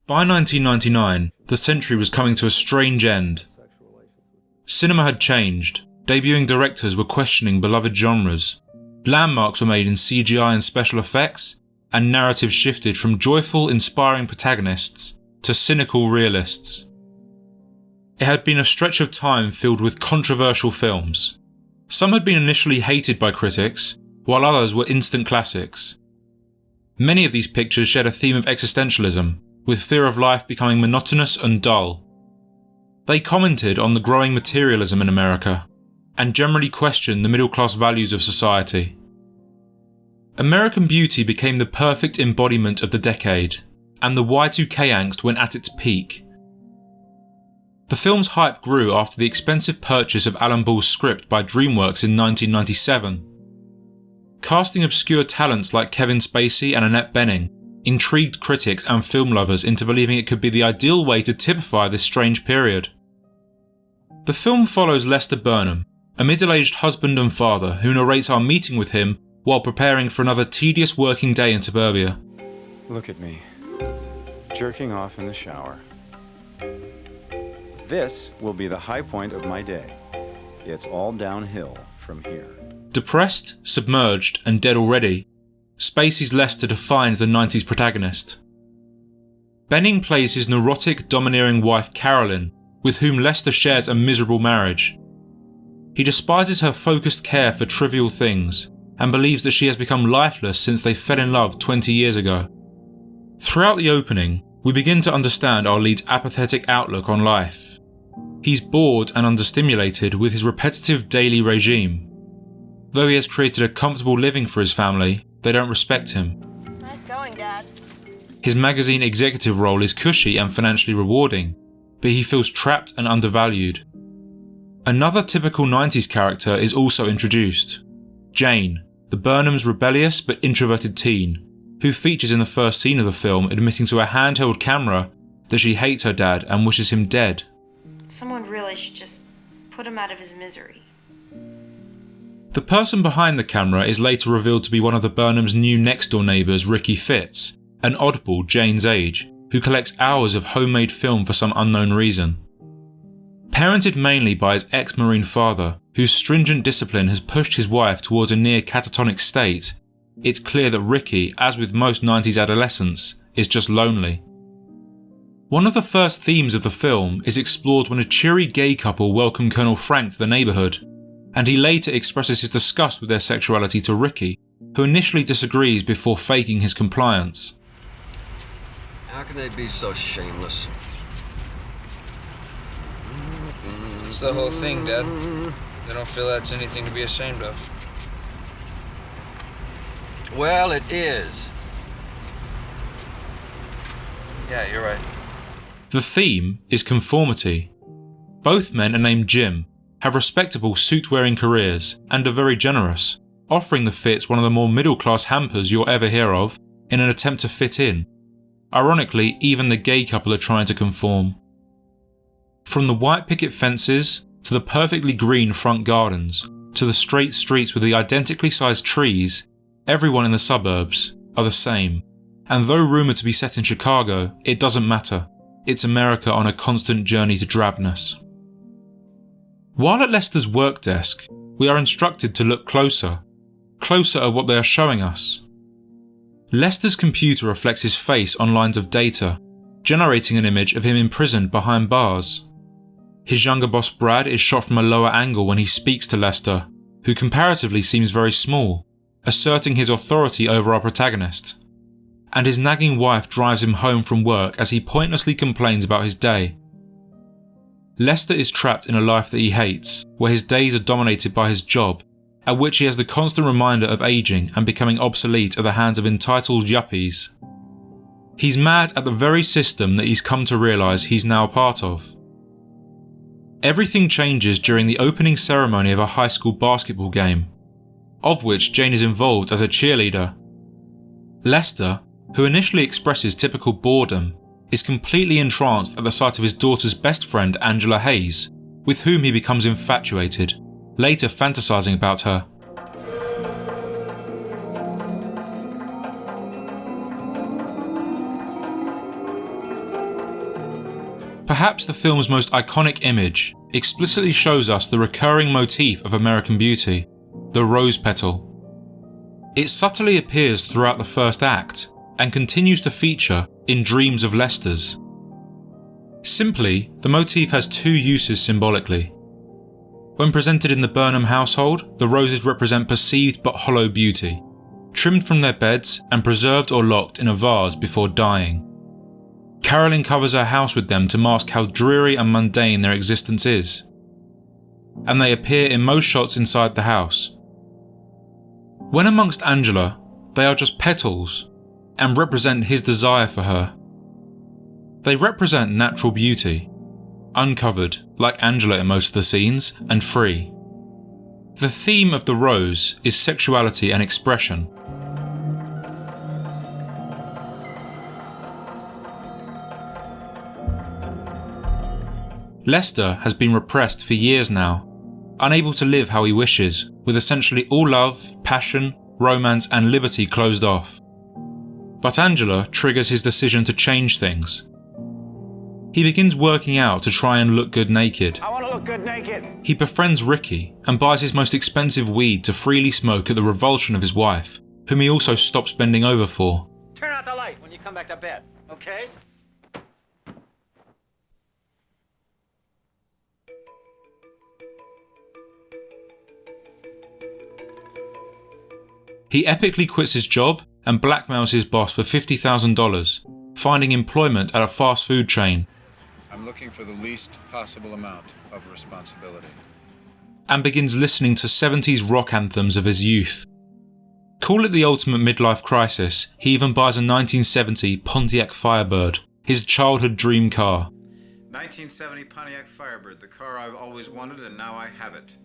By 1999, the century was coming to a strange end. Cinema had changed, debuting directors were questioning beloved genres, landmarks were made in CGI and special effects, and narratives shifted from joyful, inspiring protagonists to cynical realists. It had been a stretch of time filled with controversial films. Some had been initially hated by critics, while others were instant classics. Many of these pictures shared a theme of existentialism, with fear of life becoming monotonous and dull. They commented on the growing materialism in America, and generally questioned the middle-class values of society. American Beauty became the perfect embodiment of the decade, and the Y2K angst went at its peak. The film's hype grew after the expensive purchase of Alan Ball's script by DreamWorks in 1997. Casting obscure talents like Kevin Spacey and Annette Bening intrigued critics and film lovers into believing it could be the ideal way to typify this strange period. The film follows Lester Burnham, a middle-aged husband and father who narrates our meeting with him while preparing for another tedious working day in suburbia. Look at me, jerking off in the shower. This will be the high point of my day. It's all downhill from here. Depressed, submerged, and dead already, Spacey's Lester defines the 90s protagonist. Benning plays his neurotic, domineering wife Carolyn, with whom Lester shares a miserable marriage. He despises her focused care for trivial things, and believes that she has become lifeless since they fell in love 20 years ago. Throughout the opening, we begin to understand our lead's apathetic outlook on life. He's bored and understimulated with his repetitive daily regime. Though he has created a comfortable living for his family, they don't respect him. Nice going, Dad. His magazine executive role is cushy and financially rewarding, but he feels trapped and undervalued. Another typical 90s character is also introduced. Jane, the Burnhams' rebellious but introverted teen, who features in the first scene of the film admitting to a handheld camera that she hates her dad and wishes him dead. Someone really should just put him out of his misery. The person behind the camera is later revealed to be one of the Burnhams' new next-door neighbours, Ricky Fitz, an oddball Jane's age, who collects hours of homemade film for some unknown reason. Parented mainly by his ex-Marine father, whose stringent discipline has pushed his wife towards a near catatonic state, it's clear that Ricky, as with most 90s adolescents, is just lonely. One of the first themes of the film is explored when a cheery gay couple welcome Colonel Frank to the neighbourhood, and he later expresses his disgust with their sexuality to Ricky, who initially disagrees before faking his compliance. How can they be so shameless? It's the whole thing, Dad. They don't feel that's anything to be ashamed of. Well, it is. Yeah, you're right. The theme is conformity. Both men are named Jim, have respectable suit-wearing careers, and are very generous, offering the Fitz one of the more middle-class hampers you'll ever hear of in an attempt to fit in. Ironically, even the gay couple are trying to conform. From the white picket fences, to the perfectly green front gardens, to the straight streets with the identically sized trees, everyone in the suburbs are the same. And though rumoured to be set in Chicago, it doesn't matter. It's America on a constant journey to drabness. While at Lester's work desk, we are instructed to look closer at what they are showing us. Lester's computer reflects his face on lines of data, generating an image of him imprisoned behind bars. His younger boss Brad is shot from a lower angle when he speaks to Lester, who comparatively seems very small, asserting his authority over our protagonist. And his nagging wife drives him home from work as he pointlessly complains about his day. Lester is trapped in a life that he hates, where his days are dominated by his job, at which he has the constant reminder of aging and becoming obsolete at the hands of entitled yuppies. He's mad at the very system that he's come to realise he's now a part of. Everything changes during the opening ceremony of a high school basketball game, of which Jane is involved as a cheerleader. Lester, who initially expresses typical boredom, is completely entranced at the sight of his daughter's best friend Angela Hayes, with whom he becomes infatuated, later fantasizing about her. Perhaps the film's most iconic image explicitly shows us the recurring motif of American Beauty, the rose petal. It subtly appears throughout the first act and continues to feature in dreams of Lester's. Simply, the motif has two uses symbolically. When presented in the Burnham household, the roses represent perceived but hollow beauty, trimmed from their beds and preserved or locked in a vase before dying. Carolyn covers her house with them to mask how dreary and mundane their existence is, and they appear in most shots inside the house. When amongst Angela, they are just petals and represent his desire for her. They represent natural beauty, uncovered like Angela in most of the scenes, and free. The theme of the rose is sexuality and expression. Lester has been repressed for years now, unable to live how he wishes, with essentially all love, passion, romance and liberty closed off. But Angela triggers his decision to change things. He begins working out to try and look good naked. I want to look good naked. He befriends Ricky and buys his most expensive weed to freely smoke at the revulsion of his wife, whom he also stops bending over for. Turn out the light when you come back to bed, okay? He epically quits his job and blackmails his boss for $50,000, finding employment at a fast food chain. I'm looking for the least possible amount of responsibility. And begins listening to 70s rock anthems of his youth. Call it the ultimate midlife crisis, he even buys a 1970 Pontiac Firebird, his childhood dream car. 1970 Pontiac Firebird, the car I've always wanted and now I have it.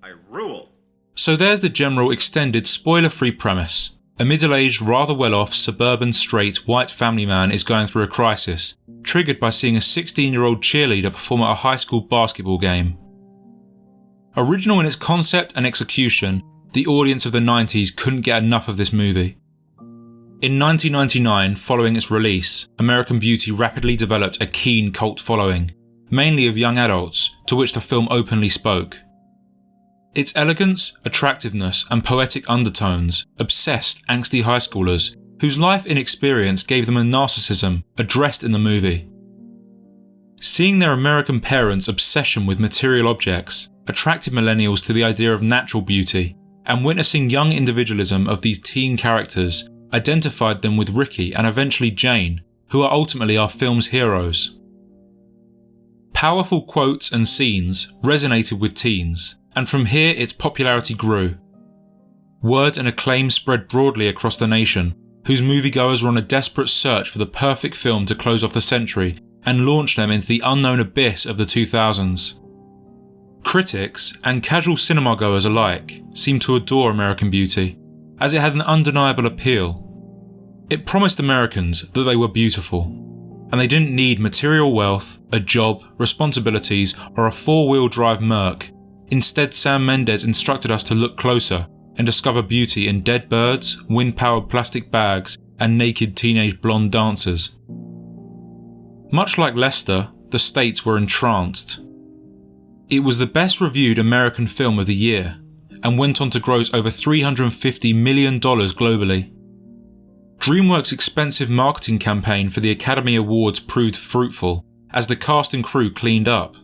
I rule! So there's the general extended spoiler-free premise. A middle-aged, rather well-off, suburban, straight, white family man is going through a crisis, triggered by seeing a 16-year-old cheerleader perform at a high school basketball game. Original in its concept and execution, the audience of the 90s couldn't get enough of this movie. In 1999, following its release, American Beauty rapidly developed a keen cult following, mainly of young adults, to which the film openly spoke. Its elegance, attractiveness and poetic undertones obsessed angsty high schoolers whose life inexperience gave them a narcissism addressed in the movie. Seeing their American parents' obsession with material objects attracted millennials to the idea of natural beauty, and witnessing young individualism of these teen characters identified them with Ricky and eventually Jane, who are ultimately our film's heroes. Powerful quotes and scenes resonated with teens, and from here its popularity grew. Word and acclaim spread broadly across the nation, whose moviegoers were on a desperate search for the perfect film to close off the century and launch them into the unknown abyss of the 2000s. Critics and casual cinema-goers alike seemed to adore American Beauty, as it had an undeniable appeal. It promised Americans that they were beautiful, and they didn't need material wealth, a job, responsibilities, or a four-wheel drive Merc. Instead, Sam Mendes instructed us to look closer and discover beauty in dead birds, wind-powered plastic bags, and naked teenage blonde dancers. Much like Lester, the States were entranced. It was the best reviewed American film of the year, and went on to gross over $350 million globally. DreamWorks' expensive marketing campaign for the Academy Awards proved fruitful, as the cast and crew cleaned up.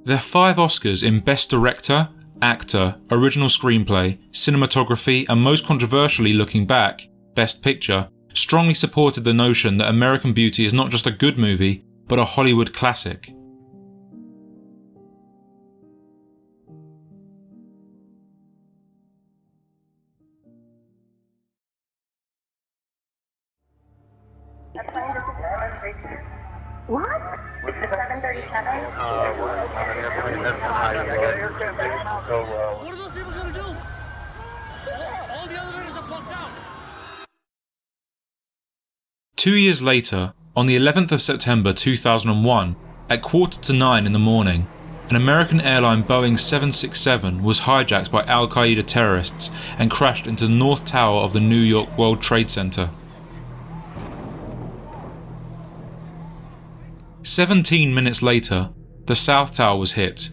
Their 5 Oscars in Best Director, Actor, Original Screenplay, Cinematography, and most controversially looking back, Best Picture, strongly supported the notion that American Beauty is not just a good movie, but a Hollywood classic. What? 737? What are those people gonna do? All the elevators are blocked out. 2 years later, on the 11th of September 2001, at 8:45 in the morning, an American airline Boeing 767 was hijacked by Al-Qaeda terrorists and crashed into the North Tower of the New York World Trade Center. 17 minutes later, the South Tower was hit,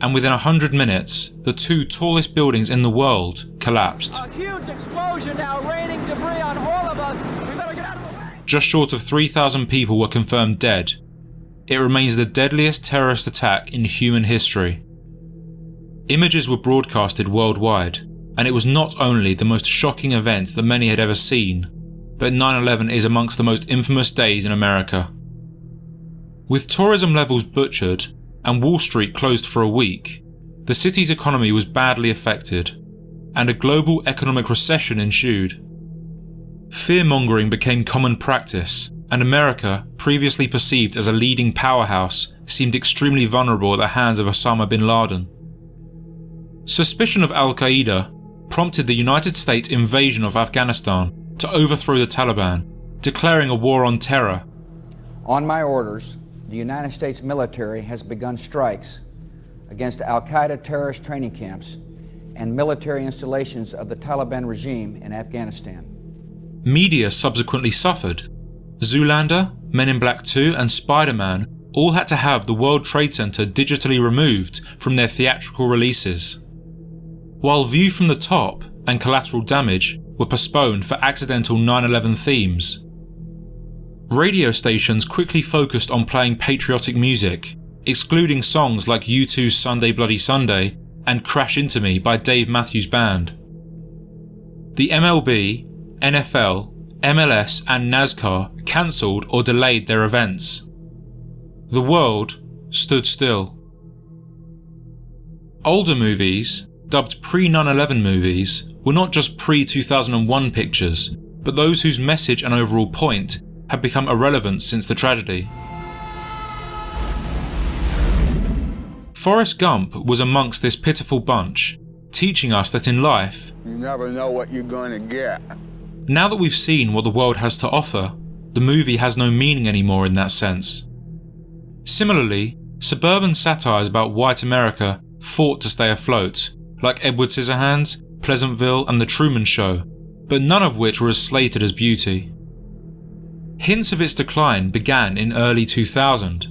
and within 100 minutes, the two tallest buildings in the world collapsed. A huge explosion now, raining debris on all of us. We better get out of the way. Just short of 3,000 people were confirmed dead. It remains the deadliest terrorist attack in human history. Images were broadcasted worldwide, and it was not only the most shocking event that many had ever seen, but 9/11 is amongst the most infamous days in America. With tourism levels butchered and Wall Street closed for a week, the city's economy was badly affected, and a global economic recession ensued. Fear-mongering became common practice, and America, previously perceived as a leading powerhouse, seemed extremely vulnerable at the hands of Osama bin Laden. Suspicion of Al-Qaeda prompted the United States invasion of Afghanistan to overthrow the Taliban, declaring a war on terror. On my orders, the United States military has begun strikes against Al-Qaeda terrorist training camps and military installations of the Taliban regime in Afghanistan. Media subsequently suffered. Zoolander, Men in Black 2 and Spider-Man all had to have the World Trade Center digitally removed from their theatrical releases, while View from the Top and Collateral Damage were postponed for accidental 9/11 themes. Radio stations quickly focused on playing patriotic music, excluding songs like U2's Sunday Bloody Sunday and Crash Into Me by Dave Matthews Band. The MLB, NFL, MLS and NASCAR cancelled or delayed their events. The world stood still. Older movies, dubbed pre-9/11 movies, were not just pre-2001 pictures, but those whose message and overall point had become irrelevant since the tragedy. Forrest Gump was amongst this pitiful bunch, teaching us that in life, you never know what you're going to get. Now that we've seen what the world has to offer, the movie has no meaning anymore in that sense. Similarly, suburban satires about white America fought to stay afloat, like Edward Scissorhands, Pleasantville and The Truman Show, but none of which were as slated as beauty. Hints of its decline began in early 2000,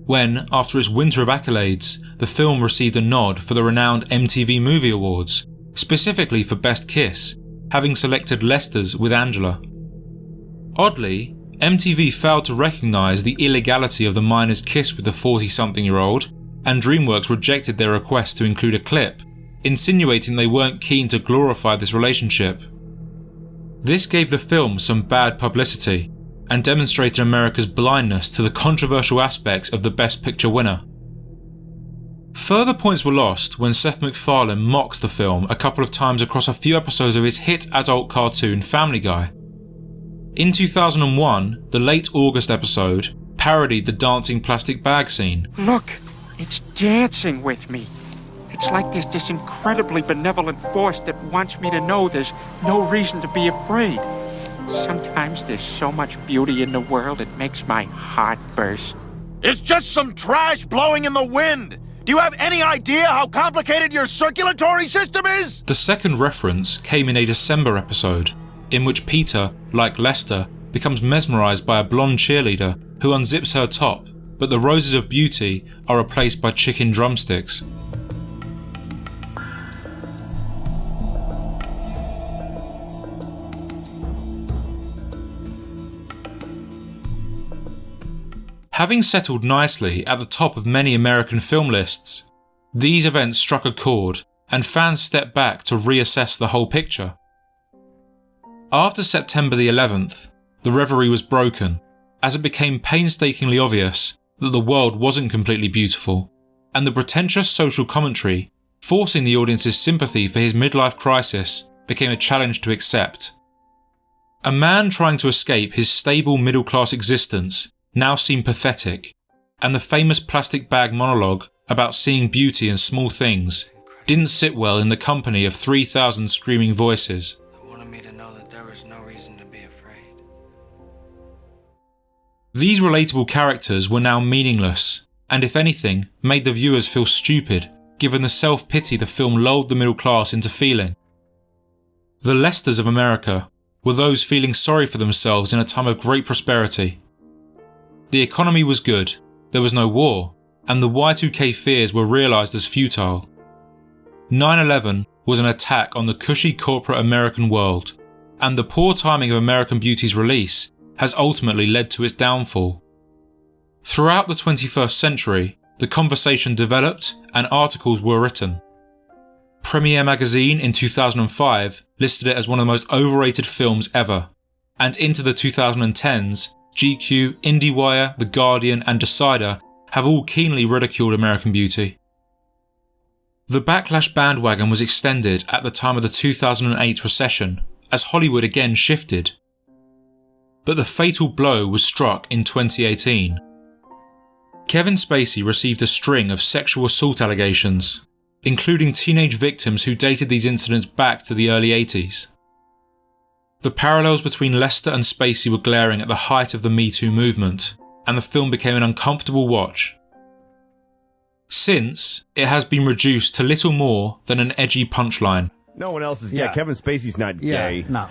when, after its winter of accolades, the film received a nod for the renowned MTV Movie Awards, specifically for Best Kiss, having selected Lester's with Angela. Oddly, MTV failed to recognise the illegality of the minor's kiss with the 40-something-year-old, and DreamWorks rejected their request to include a clip, insinuating they weren't keen to glorify this relationship. This gave the film some bad publicity, and demonstrated America's blindness to the controversial aspects of the Best Picture winner. Further points were lost when Seth MacFarlane mocked the film a couple of times across a few episodes of his hit adult cartoon Family Guy. In 2001, the Late August episode parodied the dancing plastic bag scene. Look, it's dancing with me. It's like there's this incredibly benevolent force that wants me to know there's no reason to be afraid. Sometimes there's so much beauty in the world it makes my heart burst. It's just some trash blowing in the wind! Do you have any idea how complicated your circulatory system is? The second reference came in a December episode, in which Peter, like Lester, becomes mesmerised by a blonde cheerleader who unzips her top, but the roses of beauty are replaced by chicken drumsticks. Having settled nicely at the top of many American film lists, these events struck a chord and fans stepped back to reassess the whole picture. After September the 11th, the reverie was broken as it became painstakingly obvious that the world wasn't completely beautiful, and the pretentious social commentary forcing the audience's sympathy for his midlife crisis became a challenge to accept. A man trying to escape his stable middle-class existence now seemed pathetic, and the famous plastic bag monologue about seeing beauty in small things didn't sit well in the company of 3,000 screaming voices. They wanted me to know that there was no reason to be afraid. These relatable characters were now meaningless, and if anything, made the viewers feel stupid, given the self-pity the film lulled the middle class into feeling. The Lesters of America were those feeling sorry for themselves in a time of great prosperity. The economy was good, there was no war, and the Y2K fears were realised as futile. 9/11 was an attack on the cushy corporate American world, and the poor timing of American Beauty's release has ultimately led to its downfall. Throughout the 21st century, the conversation developed and articles were written. Premiere magazine in 2005 listed it as one of the most overrated films ever, and into the 2010s, GQ, IndieWire, The Guardian and Decider have all keenly ridiculed American Beauty. The backlash bandwagon was extended at the time of the 2008 recession, as Hollywood again shifted. But the fatal blow was struck in 2018. Kevin Spacey received a string of sexual assault allegations, including teenage victims who dated these incidents back to the early 80s. The parallels between Lester and Spacey were glaring at the height of the Me Too movement, and the film became an uncomfortable watch. Since, it has been reduced to little more than an edgy punchline. No one else is. Yeah, Kevin Spacey's not gay. No.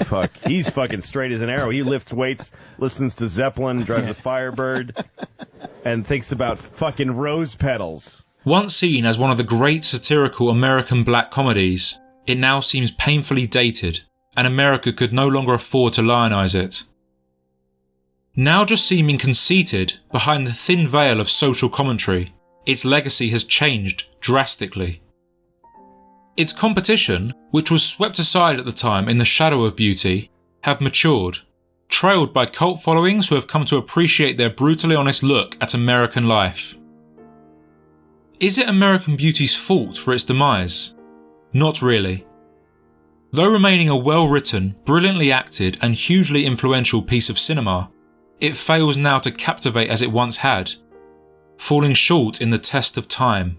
Fuck, he's fucking straight as an arrow. He lifts weights, listens to Zeppelin, drives a Firebird, and thinks about fucking rose petals. Once seen as one of the great satirical American black comedies, it now seems painfully dated, and America could no longer afford to lionize it. Now just seeming conceited behind the thin veil of social commentary, its legacy has changed drastically. Its competition, which was swept aside at the time in the shadow of Beauty, have matured, trailed by cult followings who have come to appreciate their brutally honest look at American life. Is it American Beauty's fault for its demise? Not really. Though remaining a well-written, brilliantly acted and hugely influential piece of cinema, it fails now to captivate as it once had, falling short in the test of time.